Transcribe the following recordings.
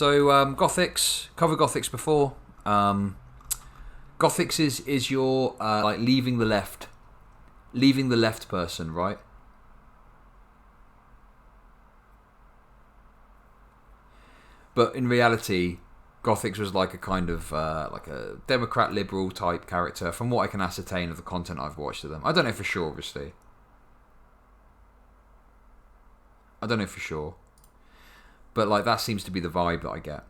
So Gothix, covered Gothix before. Gothix is your like leaving the left person, right? But in reality, Gothix was like a kind of like a Democrat liberal type character, from what I can ascertain of the content I've watched of them. I don't know for sure, obviously. I don't know for sure, but like that seems to be the vibe that I get.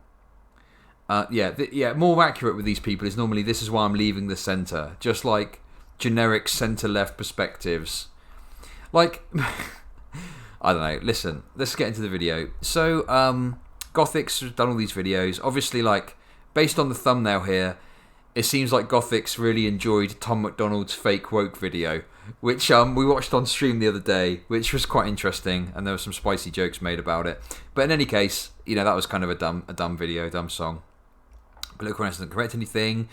More accurate with these people is normally this is why I'm leaving the centre. Just like generic centre-left perspectives. Like, I don't know. Listen, let's get into the video. So, Gothix has done all these videos. Obviously, like, based on the thumbnail here, it seems like Gothix really enjoyed Tom McDonald's fake woke video, which we watched on stream the other day, which was quite interesting, and there were some spicy jokes made about it. But in any case, you know, that was kind of a dumb video, dumb song. Political correctness doesn't correct anything.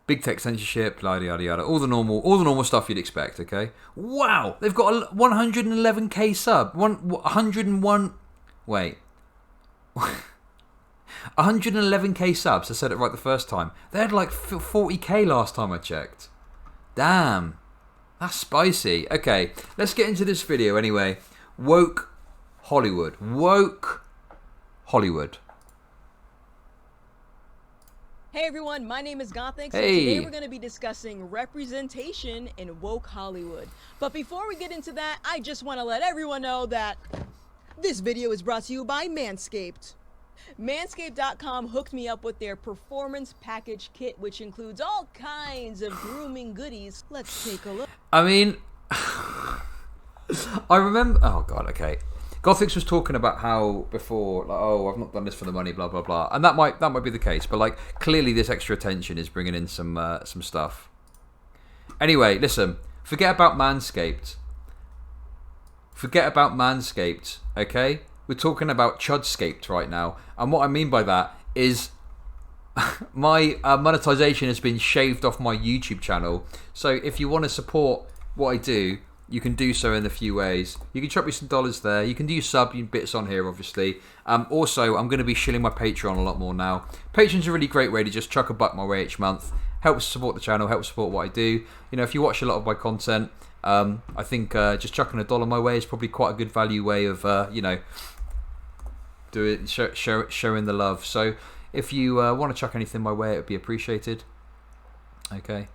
Big tech censorship, yada yada yada. All the normal stuff you'd expect. Okay. Wow, they've got a 111k sub. 101. Wait. 111k subs. I said it right the first time. They had like 40k last time I checked. Damn, that's spicy. Okay, let's get into this video anyway. Woke Hollywood. Woke Hollywood. Hey everyone, my name is Gothix, Hey. and today we're going to be discussing representation in woke Hollywood. But before we get into that, I just want to let everyone know that this video is brought to you by Manscaped. Manscaped.com hooked me up with their performance package kit, which includes all kinds of grooming goodies. Let's take a look. I mean, I remember. Oh god. Okay. Gothix was talking about how before, like, oh, I've not done this for the money, blah blah blah, and that might be the case. But like, clearly, this extra attention is bringing in some stuff. Anyway, listen. Forget about Manscaped. Okay, we're talking about Chudscaped right now, and what I mean by that is my monetization has been shaved off my YouTube channel. So if you want to support what I do, you can do so in a few ways. You can drop me some dollars there. You can do sub bits on here, obviously. Also, I'm going to be shilling my Patreon a lot more now. Patreon's a really great way to just chuck a buck my way each month. Helps support the channel, helps support what I do. You know, if you watch a lot of my content, I think just chucking $1 my way is probably quite a good value way of, you know, showing the love. So if you want to chuck anything my way, it would be appreciated. Okay.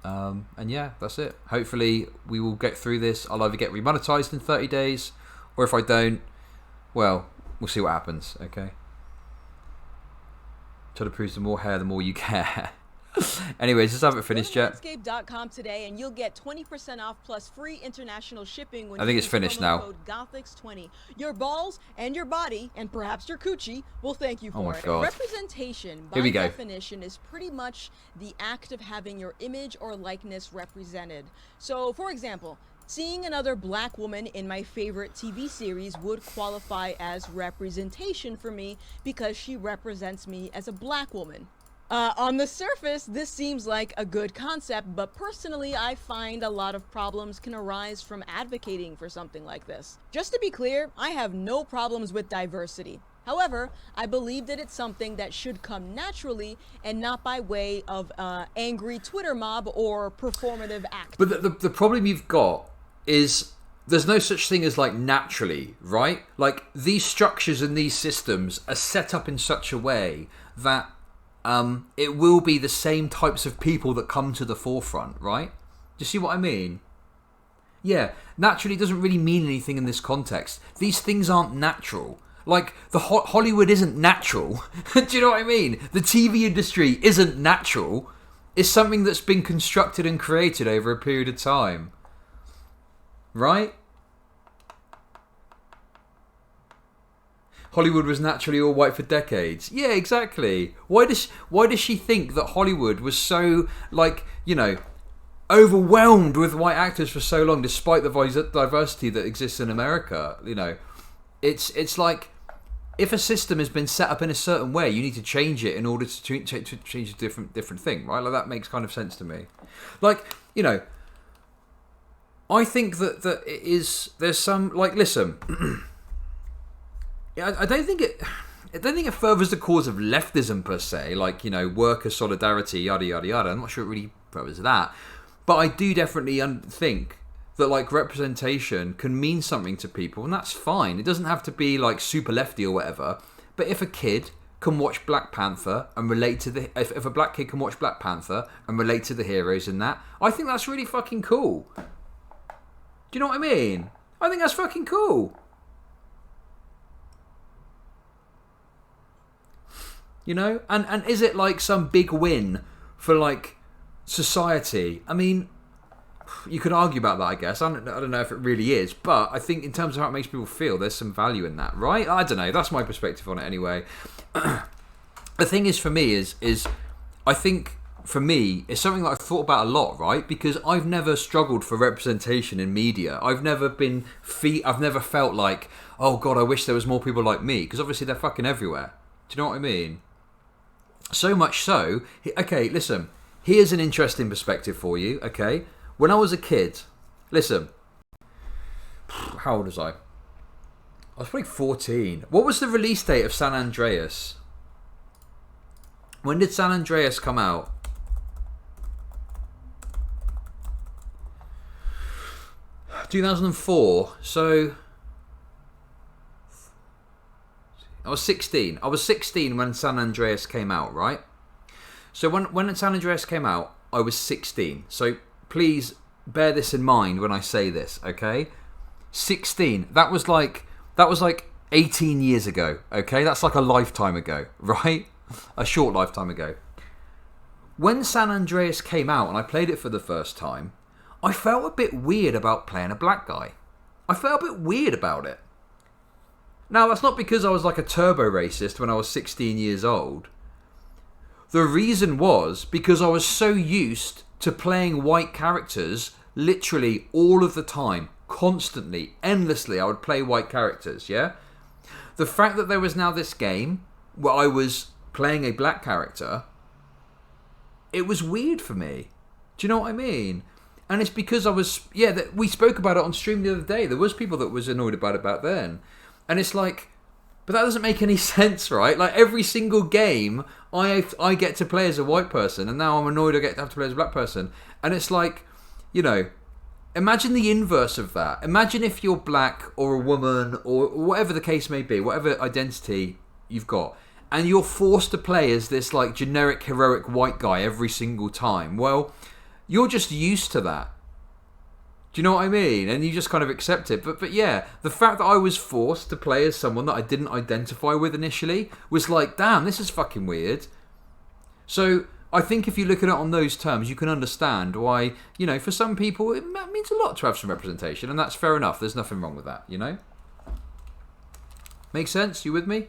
And yeah, that's it. Hopefully we will get through this. I'll either get remonetized in 30 days, or if I don't, well, we'll see what happens. Okay. Try to prove the more hair, the more you care. Anyways, let's have it finished yet. Manscaped.com today, and you'll get 20% off plus free international shipping when I think you it's use finished promo now. code Gothix20. Your balls and your body, and perhaps your coochie, will thank you for Oh my it. God. Representation, by Here we go. definition, is pretty much the act of having your image or likeness represented. So, for example, seeing another black woman in my favorite TV series would qualify as representation for me because she represents me as a black woman. On the surface, this seems like a good concept, but personally, I find a lot of problems can arise from advocating for something like this. Just to be clear, I have no problems with diversity. However, I believe that it's something that should come naturally and not by way of angry Twitter mob or performative act. But the problem you've got is there's no such thing as like naturally, right? Like these structures and these systems are set up in such a way that it will be the same types of people that come to the forefront, right? Do you see what I mean? Yeah, naturally doesn't really mean anything in this context. These things aren't natural. Like, the Hollywood isn't natural. Do you know what I mean? The TV industry isn't natural. It's something that's been constructed and created over a period of time. Right? Hollywood was naturally all white for decades. Yeah, exactly. Why does she think that Hollywood was so, like, you know, overwhelmed with white actors for so long, despite the diversity that exists in America? You know, it's like, if a system has been set up in a certain way, you need to change it in order to change a different thing, right? Like, that makes kind of sense to me. Like, you know, I think that it is, there's some, like, listen. Yeah, I don't think it. I don't think it furthers the cause of leftism per se, like, you know, worker solidarity, yada yada yada. I'm not sure it really furthers that, but I do definitely think that, like, representation can mean something to people, and that's fine. It doesn't have to be like super lefty or whatever. But if a kid can watch Black Panther and relate to the if a black kid can watch Black Panther and relate to the heroes in that, I think that's really fucking cool. Do you know what I mean? I think that's fucking cool. You know? And is it like some big win for, like, society? I mean, you could argue about that, I guess. I don't know if it really is, but I think in terms of how it makes people feel, there's some value in that, right? I don't know. That's my perspective on it anyway. The thing is, for me, is I think, for me, it's something that I've thought about a lot, right? Because I've never struggled for representation in media. I've never felt like, oh God, I wish there was more people like me. Because obviously they're fucking everywhere. Do you know what I mean? So much so, okay, listen, here's an interesting perspective for you, okay? When I was a kid, listen, how old was I? I was probably 14. What was the release date of San Andreas? When did San Andreas come out? – 2004. So I was 16. I was 16 when San Andreas came out, right? So when San Andreas came out, I was 16. So please bear this in mind when I say this, okay? 16. That was like 18 years ago, okay? That's like a lifetime ago, right? A short lifetime ago. When San Andreas came out and I played it for the first time, I felt a bit weird about playing a black guy. I felt a bit weird about it. Now, that's not because I was like a turbo racist when I was 16 years old. The reason was because I was so used to playing white characters literally all of the time, constantly, endlessly. I would play white characters, yeah? The fact that there was now this game where I was playing a black character, it was weird for me. Do you know what I mean? And it's because I was, we spoke about it on stream the other day. There was people that was annoyed about it back then. And it's like, but that doesn't make any sense, right? Like, every single game, I get to play as a white person, and now I'm annoyed I have to play as a black person. And it's like, you know, imagine the inverse of that. Imagine if you're black or a woman or whatever the case may be, whatever identity you've got, and you're forced to play as this, like, generic heroic white guy every single time. Well, you're just used to that. Do you know what I mean? And you just kind of accept it. But yeah, the fact that I was forced to play as someone that I didn't identify with initially was like, damn, this is fucking weird. So I think if you look at it on those terms, you can understand why, you know, for some people, it means a lot to have some representation, and that's fair enough. There's nothing wrong with that, you know? Make sense? You with me?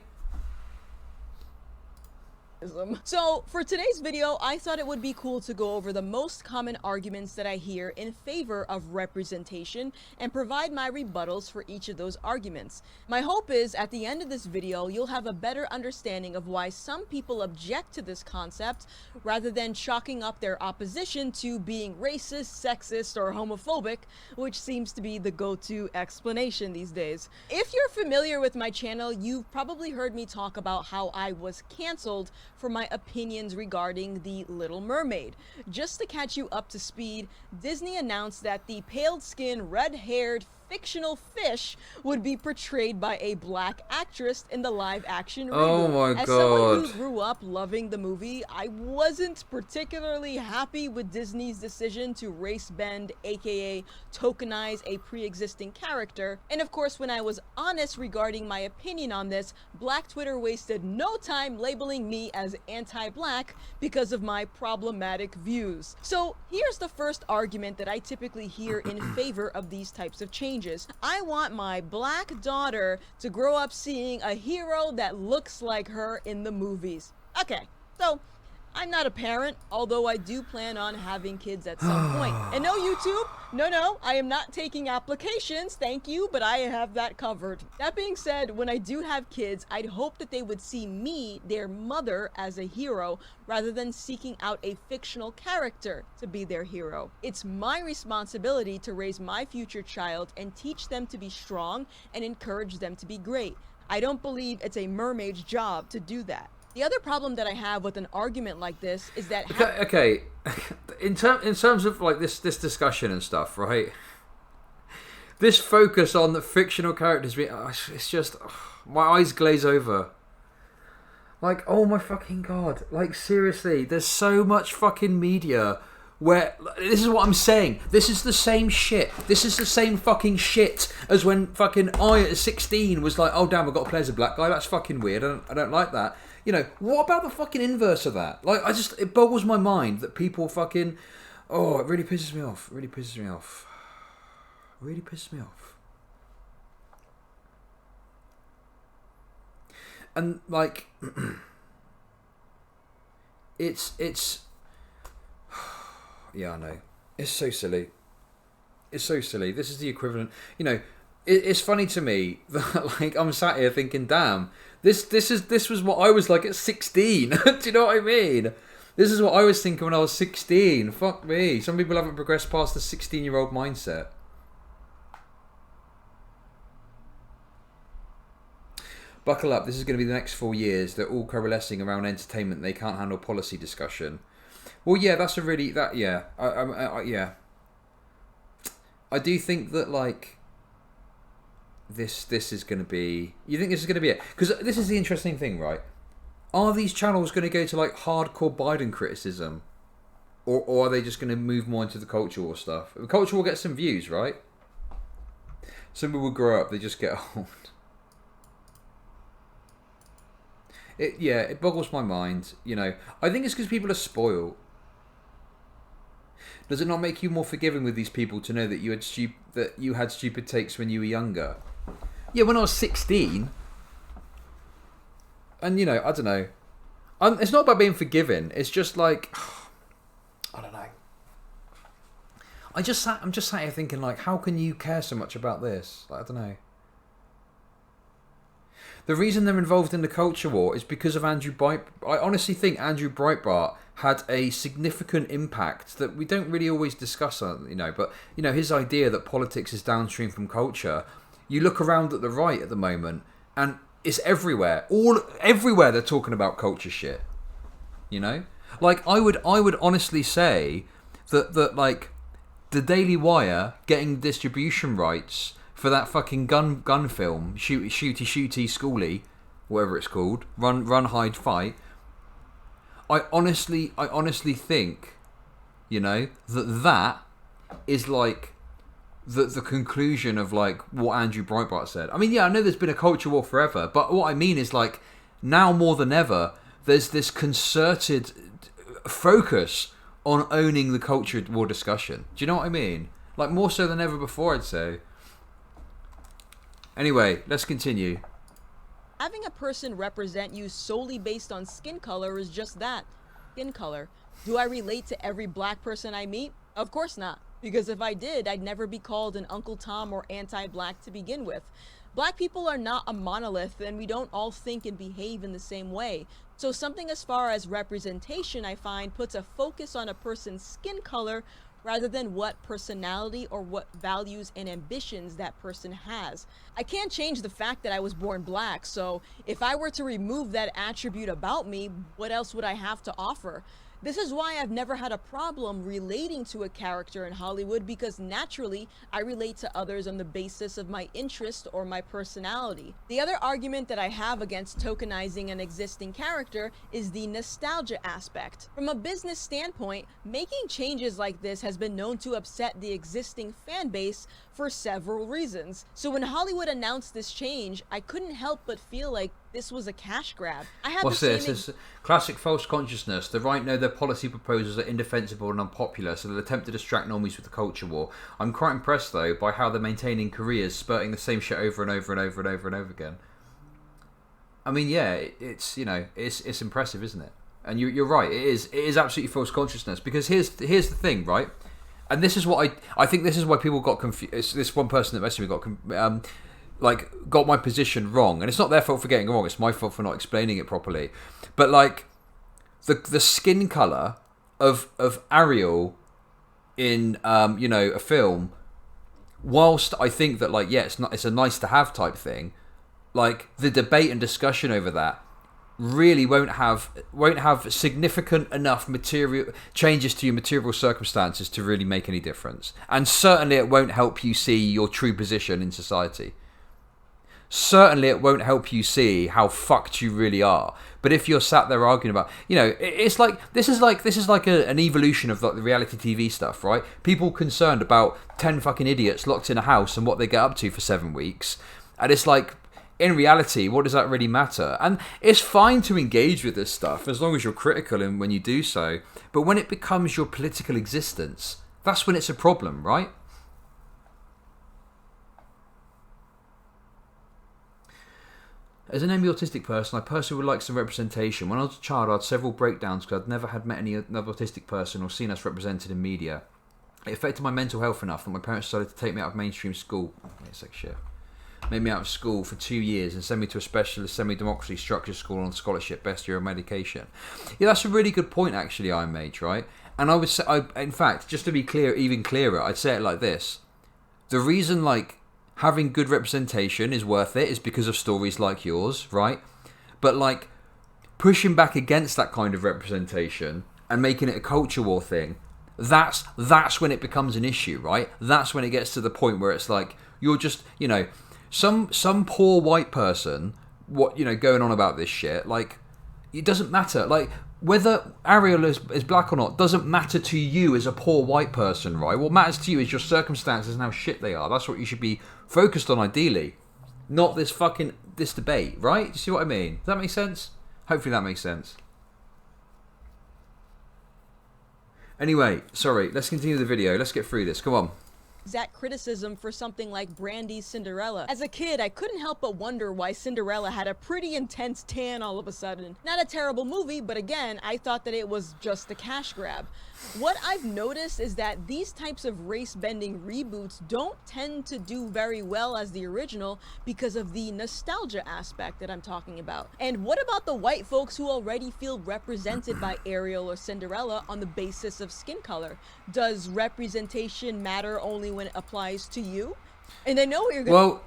So for today's video, I thought it would be cool to go over the most common arguments that I hear in favor of representation and provide my rebuttals for each of those arguments. My hope is at the end of this video, you'll have a better understanding of why some people object to this concept rather than chalking up their opposition to being racist, sexist, or homophobic, which seems to be the go-to explanation these days. If you're familiar with my channel, you've probably heard me talk about how I was canceled for my opinions regarding The Little Mermaid. Just to catch you up to speed, Disney announced that the pale-skinned, red-haired fictional fish would be portrayed by a black actress in the live-action reboot. Oh my As God. someone who grew up loving the movie, I wasn't particularly happy with Disney's decision to race bend, aka tokenize a pre-existing character. And of course, when I was honest regarding my opinion on this, Black Twitter wasted no time labeling me as anti-black because of my problematic views. So here's the first argument that I typically hear in favor of these types of changes. I want my black daughter to grow up seeing a hero that looks like her in the movies. Okay, so I'm not a parent, although I do plan on having kids at some point. And no, YouTube, no, I am not taking applications, thank you, but I have that covered. That being said, when I do have kids, I'd hope that they would see me, their mother, as a hero, rather than seeking out a fictional character to be their hero. It's my responsibility to raise my future child and teach them to be strong and encourage them to be great. I don't believe it's a mermaid's job to do that. The other problem that I have with an argument like this is that Okay. In terms of like this discussion and stuff, right? This focus on the fictional characters, it's just my eyes glaze over. Like, oh my fucking god! Like, seriously, there's so much fucking media where this is what I'm saying. This is the same shit. This is the same fucking shit as when fucking I at 16 was like, oh damn, I've got to play as a black guy. That's fucking weird. I don't like that. You know, what about the fucking inverse of that? Like, it boggles my mind that people fucking, oh, it really pisses me off. It really pisses me off. It really pisses me off. And like, it's yeah, I know. It's so silly. It's so silly. This is the equivalent. You know, it's funny to me that like I'm sat here thinking, damn, this was what I was like at 16. Do you know what I mean? This is what I was thinking when I was 16. Fuck me. Some people haven't progressed past the 16-year-old mindset. Buckle up. This is going to be the next 4 years. They're all coalescing around entertainment. They can't handle policy discussion. Well, yeah, that's a really yeah. Yeah. I do think that like this is going to be. You think this is going to be it? Because this is the interesting thing, right? Are these channels going to go to like hardcore Biden criticism, or are they just going to move more into the culture war stuff? The culture will get some views, right? Some people will grow up. They just get old. It boggles my mind. You know, I think it's because people are spoiled. Does it not make you more forgiving with these people to know that you had stupid takes when you were younger? Yeah, when I was 16, and you know, I don't know. It's not about being forgiving. It's just like, I don't know. I'm just sat here thinking like, how can you care so much about this? Like, I don't know. The reason they're involved in the culture war is because of Andrew Breitbart. I honestly think Andrew Breitbart had a significant impact that we don't really always discuss, you know. But you know, his idea that politics is downstream from culture. You look around at the right at the moment, and it's everywhere. Everywhere they're talking about culture shit. You know, like I would honestly say that like the Daily Wire getting distribution rights for that fucking gun film, shooty schooly, whatever it's called, run hide fight. I honestly think, you know, that is like the conclusion of like what Andrew Breitbart said. I mean, yeah, I know there's been a culture war forever, but what I mean is like now more than ever, there's this concerted focus on owning the culture war discussion. Do you know what I mean? Like more so than ever before, I'd say. Anyway, let's continue. having a person represent you solely based on skin color is just that, skin color. Do I relate to every black person I meet? Of course not, because if I did, I'd never be called an Uncle Tom or anti-black to begin with. Black people are not a monolith, and we don't all think and behave in the same way. So something as far as representation, I find, puts a focus on a person's skin color rather than what personality or what values and ambitions that person has. I can't change the fact that I was born black, so if I were to remove that attribute about me, what else would I have to offer? This is why I've never had a problem relating to a character in Hollywood, because naturally I relate to others on the basis of my interest or my personality. The other argument that I have against tokenizing an existing character is the nostalgia aspect. From a business standpoint, making changes like this has been known to upset the existing fan base for several reasons. So when Hollywood announced this change, I couldn't help but feel like this was a cash grab. I had What's this? It's classic false consciousness. The right know their policy proposals are indefensible and unpopular, so they'll attempt to distract normies with the culture war. I'm quite impressed, though, by how they're maintaining careers, spurting the same shit over and over and over and over and over again. I mean, yeah, it's, you know, it's impressive, isn't it? And you're right, it is absolutely false consciousness, because here's the thing, right? And this is what I think this is why people got confused. This one person that messaged me got my position wrong, and it's not their fault for getting it wrong. It's my fault for not explaining it properly. But like the skin color of Ariel in a film, whilst I think that like it's a nice to have type thing, like the debate and discussion over that really won't have significant enough material changes to your material circumstances to really make any difference. And certainly it won't help you see your true position in society. Certainly it won't help you see how fucked you really are. But if you're sat there arguing about, it's like this is like an evolution of like the reality TV stuff, right? People concerned about 10 fucking idiots locked in a house and what they get up to for 7 weeks. And it's like, in reality, what does that really matter? And it's fine to engage with this stuff as long as you're critical and when you do so. But when it becomes your political existence, that's when it's a problem, right? As an ambi-autistic person, I personally would like some representation. When I was a child, I had several breakdowns because I'd never met any other autistic person or seen us represented in media. It affected my mental health enough that my parents decided to take me out of mainstream school. It's like shit. Made me out of school for 2 years and send me to a specialist semi-democracy structured school on scholarship, best year of medication. Yeah, that's a really good point, actually, Iron Mage, right? And I would say, in fact, just to be clear, even clearer, I'd say it like this. The reason, like, having good representation is worth it is because of stories like yours, right? But, like, pushing back against that kind of representation and making it a culture war thing, that's when it becomes an issue, right? That's when it gets to the point where it's like, you're just, some poor white person, going on about this shit, like, it doesn't matter. Like, whether Ariel is black or not doesn't matter to you as a poor white person, right? What matters to you is your circumstances and how shit they are. That's what you should be focused on, ideally. Not this debate, right? You see what I mean? Does that make sense? Hopefully that makes sense. Anyway, sorry, let's continue the video. Let's get through this. Come on. Exact criticism for something like Brandy's Cinderella. As a kid, I couldn't help but wonder why Cinderella had a pretty intense tan all of a sudden. Not a terrible movie, but again, I thought that it was just a cash grab. What I've noticed is that these types of race-bending reboots don't tend to do very well as the original because of the nostalgia aspect that I'm talking about. And what about the white folks who already feel represented by Ariel or Cinderella on the basis of skin color? Does representation matter only when it applies to you? And I know what you're going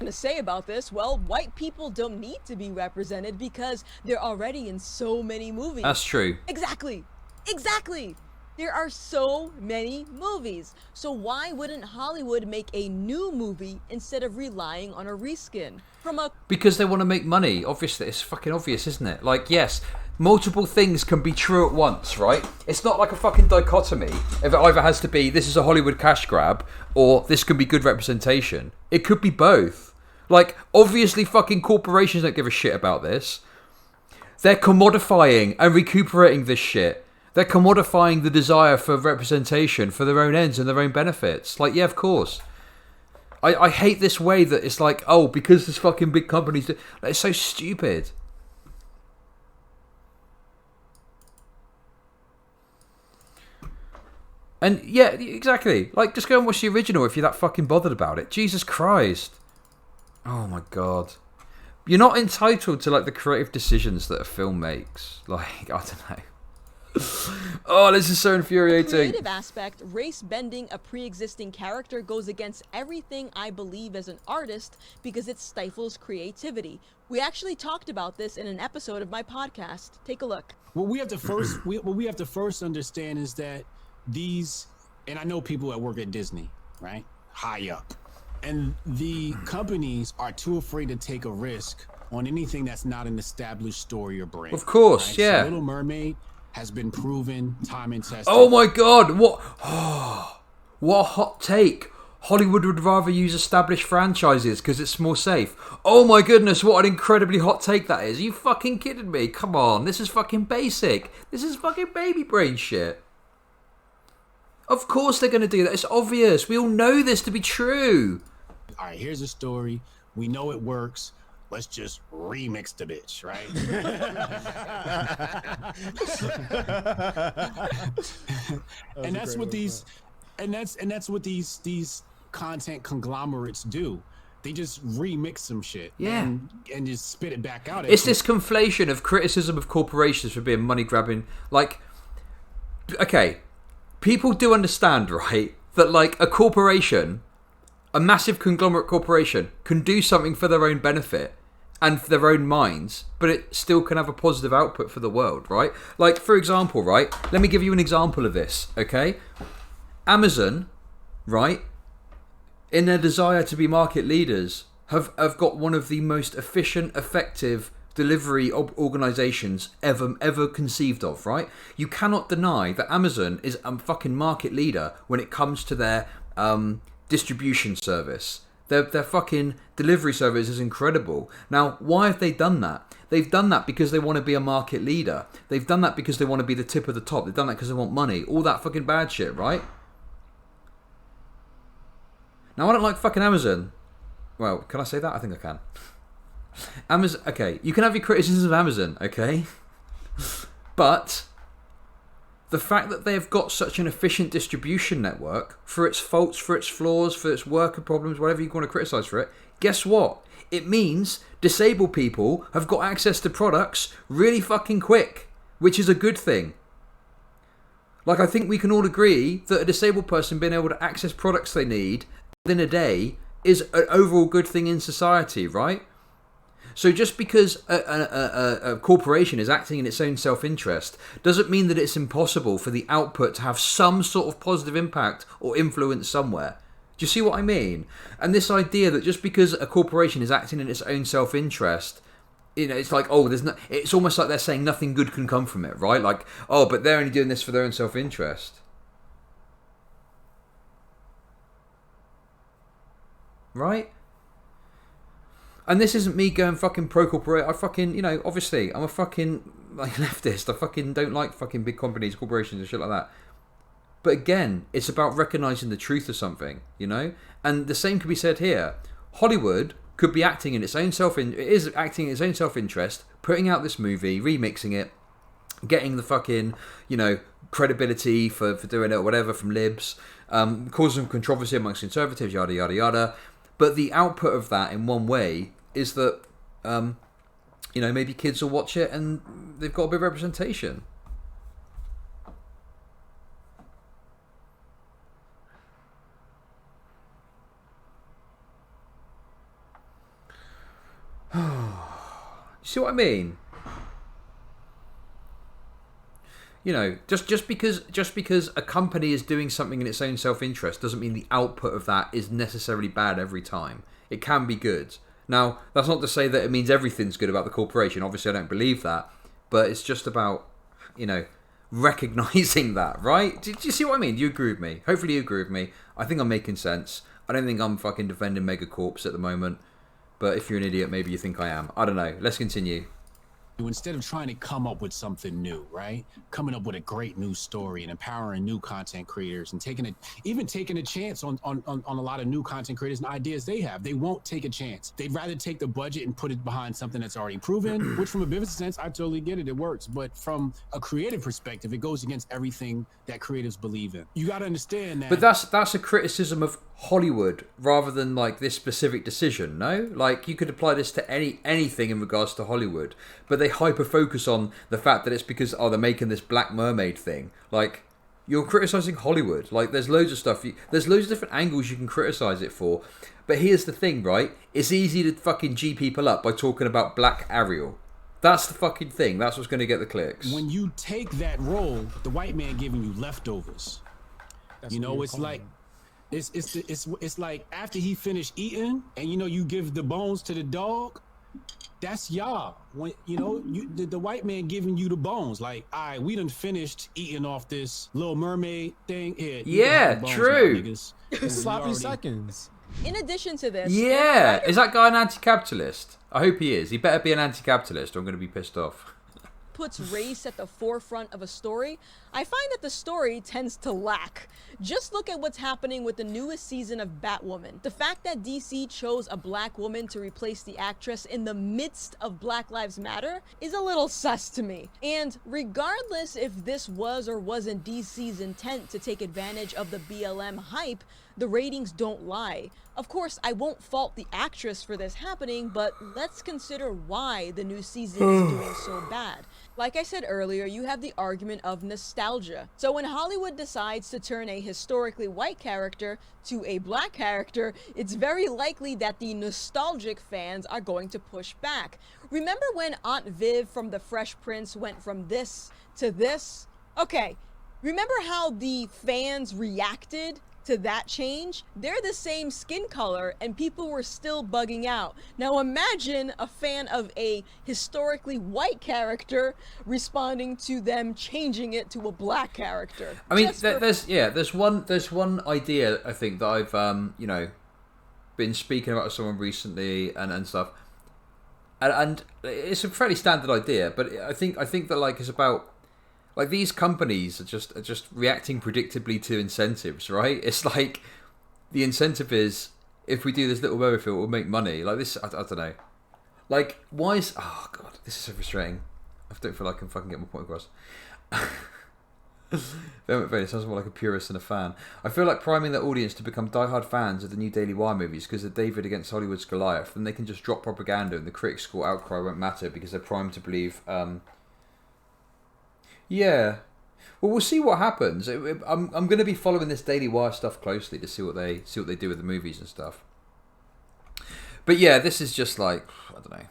to say about this. Well, white people don't need to be represented because they're already in so many movies. That's true. Exactly. There are so many movies. So why wouldn't Hollywood make a new movie instead of relying on a reskin? Because they want to make money. Obviously, it's fucking obvious, isn't it? Like, yes, multiple things can be true at once, right? It's not like a fucking dichotomy. If it either has to be, this is a Hollywood cash grab, or this can be good representation. It could be both. Like, obviously fucking corporations don't give a shit about this. They're commodifying and recuperating this shit. They're commodifying the desire for representation for their own ends and their own benefits. Like, yeah, of course. I hate this way that it's like, oh, because there's fucking big companies. It's so stupid. And yeah, exactly. Like, just go and watch the original if you're that fucking bothered about it. Jesus Christ. Oh my God. You're not entitled to, like, the creative decisions that a film makes. Like, I don't know. Oh, this is so infuriating. The creative aspect, race bending a pre-existing character goes against everything I believe as an artist because it stifles creativity. We actually talked about this in an episode of my podcast. Take a look. What we have to first understand is that these, and I know people that work at Disney, right? High up. And the companies are too afraid to take a risk on anything that's not an established story or brand. Of course, right? yeah. So Little Mermaid has been proven, time and tested. Oh my God, what a hot take. Hollywood would rather use established franchises because it's more safe. Oh my goodness, what an incredibly hot take that is. Are you fucking kidding me? Come on, this is fucking basic. This is fucking baby brain shit. Of course they're going to do that. It's obvious. We all know this to be true. All right, here's a story. We know it works. Let's just remix the bitch, right? And that's what these content conglomerates do. They just remix some shit, and just spit it back out. It's this conflation of criticism of corporations for being money grabbing. Like, okay, people do understand, right, that like a corporation a massive conglomerate corporation can do something for their own benefit and for their own minds, but it still can have a positive output for the world, right? Like, for example, right? Let me give you an example of this, okay? Amazon, right, in their desire to be market leaders, have got one of the most efficient, effective delivery organizations ever conceived of, right? You cannot deny that Amazon is a fucking market leader when it comes to their distribution service. Their fucking delivery service is incredible. Now, why have they done that? They've done that because they want to be a market leader. They've done that because they want to be the tip of the top. They've done that because they want money. All that fucking bad shit, right? Now, I don't like fucking Amazon. Well, can I say that? I think I can. Amazon, okay, you can have your criticisms of Amazon, okay? But the fact that they've got such an efficient distribution network, for its faults, for its flaws, for its worker problems, whatever you want to criticize for it, guess what? It means disabled people have got access to products really fucking quick, which is a good thing. Like, I think we can all agree that a disabled person being able to access products they need within a day is an overall good thing in society, right? So just because a corporation is acting in its own self-interest doesn't mean that it's impossible for the output to have some sort of positive impact or influence somewhere. Do you see what I mean? And this idea that just because a corporation is acting in its own self-interest, you know, it's like, oh, there's no, it's almost like they're saying nothing good can come from it, right? Like, oh, but they're only doing this for their own self-interest. Right? And this isn't me going fucking pro-corporate. I fucking, you know, obviously, I'm a fucking like leftist. I fucking don't like fucking big companies, corporations and shit like that. But again, it's about recognising the truth of something, you know? And the same could be said here. Hollywood could be acting in its own self-interest, putting out this movie, remixing it, getting the fucking, you know, credibility for doing it or whatever from libs, causing controversy amongst conservatives, yada, yada, yada. But the output of that in one way is that, you know, maybe kids will watch it and they've got a bit of representation. You see what I mean? You know, just because a company is doing something in its own self-interest doesn't mean the output of that is necessarily bad every time. It can be good. Now, that's not to say that it means everything's good about the corporation. Obviously, I don't believe that. But it's just about, you know, recognizing that, right? Do you see what I mean? Do you agree with me? Hopefully you agree with me. I think I'm making sense. I don't think I'm fucking defending Megacorps at the moment. But if you're an idiot, maybe you think I am. I don't know. Let's continue. Instead of trying to come up with something new, right? Coming up with a great new story and empowering new content creators and taking a chance on a lot of new content creators and ideas they have. They won't take a chance. They'd rather take the budget and put it behind something that's already proven, which from a business sense, I totally get it. It works. But from a creative perspective, it goes against everything that creatives believe in. You got to understand that. But that's a criticism of Hollywood rather than like this specific decision, no? Like you could apply this to anything in regards to Hollywood, but they hyper focus on the fact that it's because they're making this Black Mermaid thing. Like you're criticizing Hollywood. Like there's loads of stuff. There's loads of different angles you can criticize it for. But here's the thing, right? It's easy to fucking G people up by talking about Black Ariel. That's the fucking thing. That's what's going to get the clicks. When you take that role, the white man giving you leftovers. You know, it's like. It's like after he finished eating and you know you give the bones to the dog, that's y'all. When you know the white man giving you the bones, like, all right, we done finished eating off this Little Mermaid thing here. Yeah, true. Now, sloppy seconds. In addition to this, yeah, is that guy an anti-capitalist? I hope he is. He better be an anti-capitalist or I'm going to be pissed off. Puts race at the forefront of a story, I find that the story tends to lack. Just look at what's happening with the newest season of Batwoman. The fact that DC chose a black woman to replace the actress in the midst of Black Lives Matter is a little sus to me. And regardless if this was or wasn't DC's intent to take advantage of the BLM hype, The ratings don't lie. Of course, I won't fault the actress for this happening, but let's consider why the new season is doing so bad. Like I said earlier, you have the argument of nostalgia. So when Hollywood decides to turn a historically white character to a black character, it's very likely that the nostalgic fans are going to push back. Remember when Aunt Viv from The Fresh Prince went from this to this? Okay, remember how the fans reacted to that change? They're the same skin color and people were still bugging out. Now imagine a fan of a historically white character responding to them changing it to a black character. I mean, there's one idea I think that I've been speaking about with someone recently and stuff, and it's a fairly standard idea, but I think that like it's about. Like, these companies are just reacting predictably to incentives, right? It's like the incentive is, if we do this little weather field, we'll make money. Like this, I don't know. Like, why is... Oh, God, this is so frustrating. I don't feel like I can fucking get my point across. It sounds more like a purist than a fan. I feel like priming the audience to become diehard fans of the new Daily Wire movies because of David against Hollywood's Goliath, then they can just drop propaganda and the critics' score outcry won't matter because they're primed to believe... Yeah, well, we'll see what happens. I'm going to be following this Daily Wire stuff closely to see what they do with the movies and stuff. But yeah, this is just like, I don't know.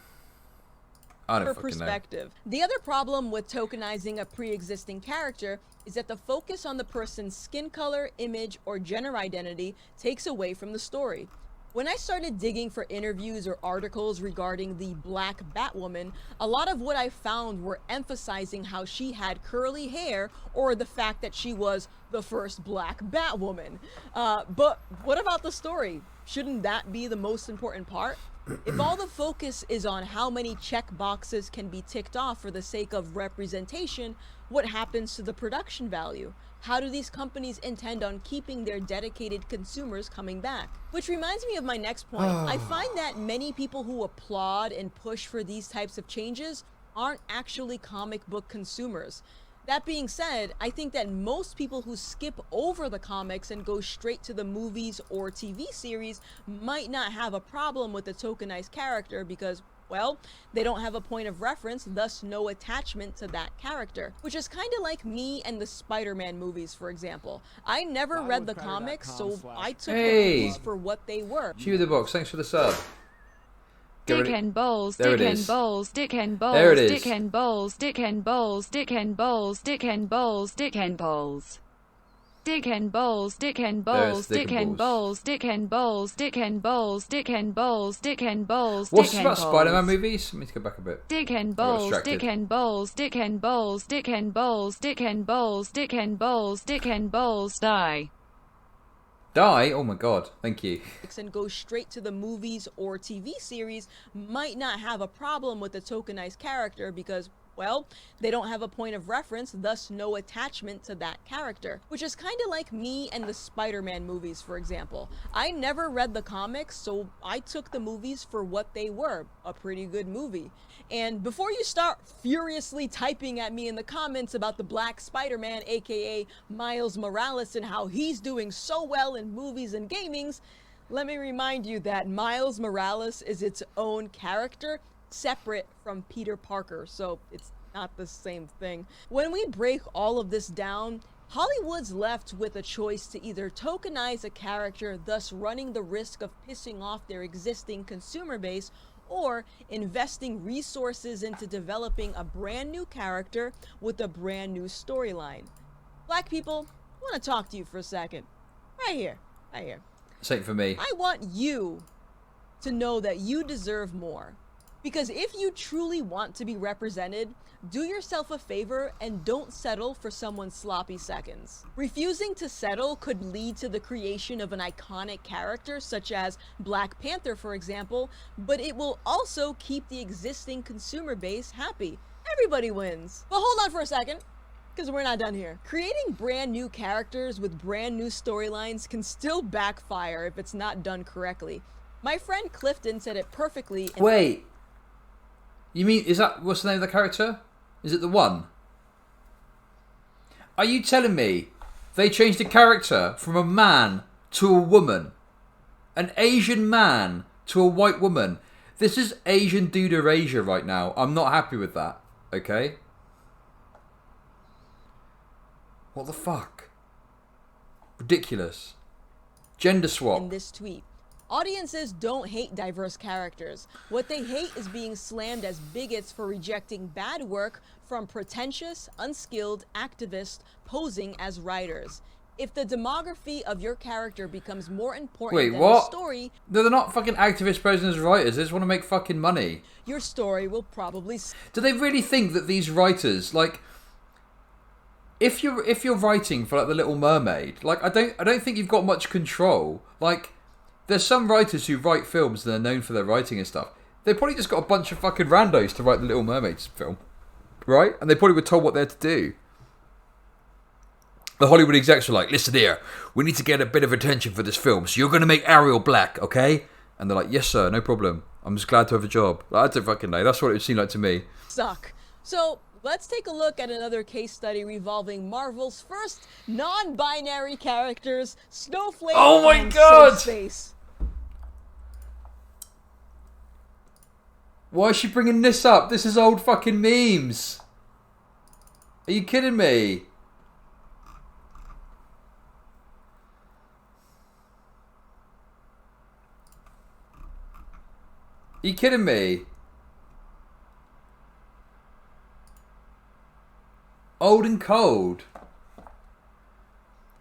I don't fucking perspective. The other problem with tokenizing a pre-existing character is that the focus on the person's skin color, image, or gender identity takes away from the story. When I started digging for interviews or articles regarding the Black Batwoman, a lot of what I found were emphasizing how she had curly hair or the fact that she was the first Black Batwoman. But what about the story? Shouldn't that be the most important part? If all the focus is on how many check boxes can be ticked off for the sake of representation, what happens to the production value? How do these companies intend on keeping their dedicated consumers coming back? Which reminds me of my next point. I find that many people who applaud and push for these types of changes aren't actually comic book consumers. That being said, I think that most people who skip over the comics and go straight to the movies or TV series might not have a problem with the tokenized character because, well, they don't have a point of reference, thus no attachment to that character. Which is kind of like me and the Spider-Man movies, for example. I never read the comics, so I took the movies for what they were. Shoot the box, thanks for the sub. Dick and balls, dick and balls, dick and balls, dick and balls, dick and balls, dick and balls, dick and balls, dick and balls. Dick and balls, dick and balls, dick and balls, dick and balls, dick and balls, dick and balls, dick and balls. What's about Spider-Man movies? Let me go back a bit. Dick and balls, dick and balls, dick and balls, dick and balls, dick and balls, dick and balls, dick and balls, die. Die? Oh my god, thank you. And go straight to the movies or TV series might not have a problem with the tokenized character because, well, they don't have a point of reference, thus no attachment to that character. Which is kind of like me and the Spider-Man movies, for example. I never read the comics, so I took the movies for what they were, a pretty good movie. And before you start furiously typing at me in the comments about the Black Spider-Man, aka Miles Morales, and how he's doing so well in movies and gamings, let me remind you that Miles Morales is its own character, separate from Peter Parker, so it's not the same thing. When we break all of this down, Hollywood's left with a choice to either tokenize a character, thus running the risk of pissing off their existing consumer base, or investing resources into developing a brand new character with a brand new storyline. Black people, I want to talk to you for a second. Right here, right here. Same for me. I want you to know that you deserve more. Because if you truly want to be represented, do yourself a favor and don't settle for someone's sloppy seconds. Refusing to settle could lead to the creation of an iconic character such as Black Panther, for example, but it will also keep the existing consumer base happy. Everybody wins. But hold on for a second, because we're not done here. Creating brand new characters with brand new storylines can still backfire if it's not done correctly. My friend Clifton said it perfectly. Wait. You mean, what's the name of the character? Is it the One? Are you telling me they changed the character from a man to a woman. An Asian man to a white woman. This is Asian dude erasure right now. I'm not happy with that. Okay? What the fuck? Ridiculous. Gender swap. In this tweet, audiences don't hate diverse characters. What they hate is being slammed as bigots for rejecting bad work from pretentious, unskilled activists posing as writers. If the demography of your character becomes more important than the story... No, they're not fucking activists posing as writers. They just want to make fucking money. Your story will probably... Do they really think that these writers, like... If you're writing for like The Little Mermaid, like I don't think you've got much control. Like, there's some writers who write films and they're known for their writing and stuff. They probably just got a bunch of fucking randos to write The Little Mermaid film, right? And they probably were told what they're to do. The Hollywood execs were like, listen here, we need to get a bit of attention for this film, so you're going to make Ariel black, okay? And they're like, yes sir, no problem. I'm just glad to have a job. I don't fucking know. That's what it would seem like to me. Suck. So... let's take a look at another case study revolving Marvel's first non-binary characters, Snowflake and Space. Why is she bringing this up? This is old fucking memes. Are you kidding me? Are you kidding me? Old and cold.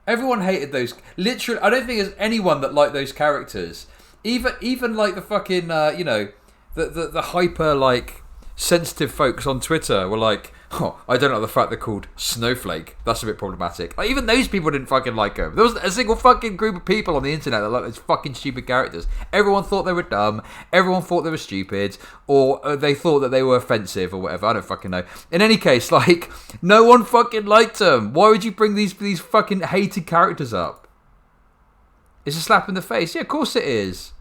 Everyone hated those. Literally, I don't think there's anyone that liked those characters. Even like the fucking, you know, the hyper, like, sensitive folks on Twitter were like, oh, I don't know the fact they're called Snowflake. That's a bit problematic. Like, even those people didn't fucking like them. There wasn't a single fucking group of people on the internet that liked those fucking stupid characters. Everyone thought they were dumb. Everyone thought they were stupid. Or they thought that they were offensive or whatever. I don't fucking know. In any case, like, no one fucking liked them. Why would you bring these fucking hated characters up? It's a slap in the face. Yeah, of course it is.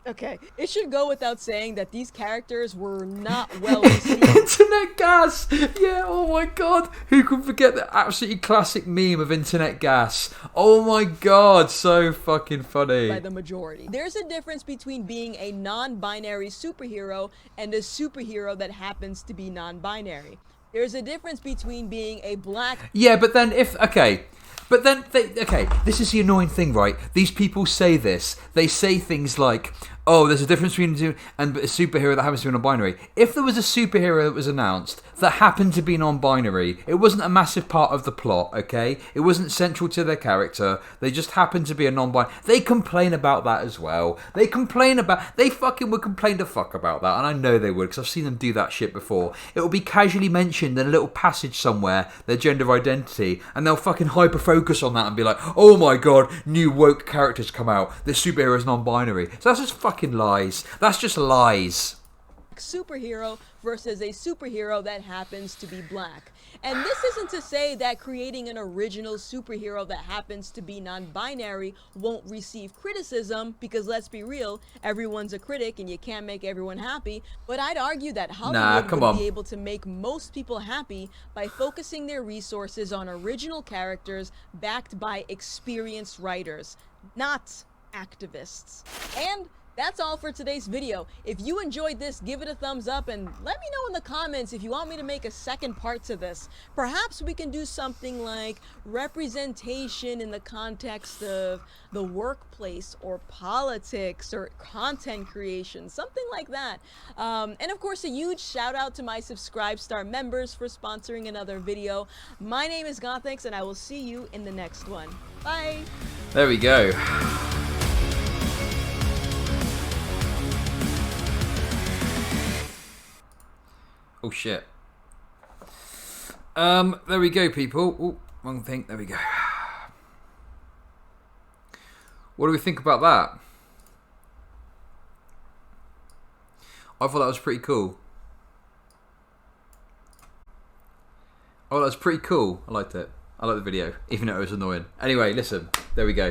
Okay, it should go without saying that these characters were not well received. Internet gas! Yeah, oh my god. Who can forget the absolutely classic meme of internet gas? Oh my god, so fucking funny. By the majority. There's a difference between being a non-binary superhero and a superhero that happens to be non-binary. There's a difference between being a black... Yeah, but then if... Okay. But then, okay, this is the annoying thing, right? These people say this. They say things like, oh, there's a difference between and a superhero that happens to be non-binary. If there was a superhero that was announced that happened to be non-binary, it wasn't a massive part of the plot, okay? It wasn't central to their character. They just happened to be a non-binary. They complain about that as well. They fucking would complain the fuck about that, and I know they would, because I've seen them do that shit before. It will be casually mentioned in a little passage somewhere, their gender identity, and they'll fucking hyper-focus on that and be like, oh my god, new woke characters come out. This superhero is non-binary. So that's just fucking lies. That's just lies. Superhero versus a superhero that happens to be black. And this isn't to say that creating an original superhero that happens to be non-binary won't receive criticism, because let's be real, everyone's a critic and you can't make everyone happy. But I'd argue that Hollywood would be able to make most people happy by focusing their resources on original characters backed by experienced writers, not activists. And that's all for today's video. If you enjoyed this, give it a thumbs up and let me know in the comments if you want me to make a second part to this. Perhaps we can do something like representation in the context of the workplace or politics or content creation, something like that. And of course, a huge shout out to my Subscribe Star members for sponsoring another video. My name is Gothix and I will see you in the next one. Bye! There we go. Oh shit. There we go, people. Oh, wrong thing. There we go. What do we think about that? I thought that was pretty cool. Oh, that was pretty cool. I liked it. I liked the video, even though it was annoying. Anyway, listen. There we go.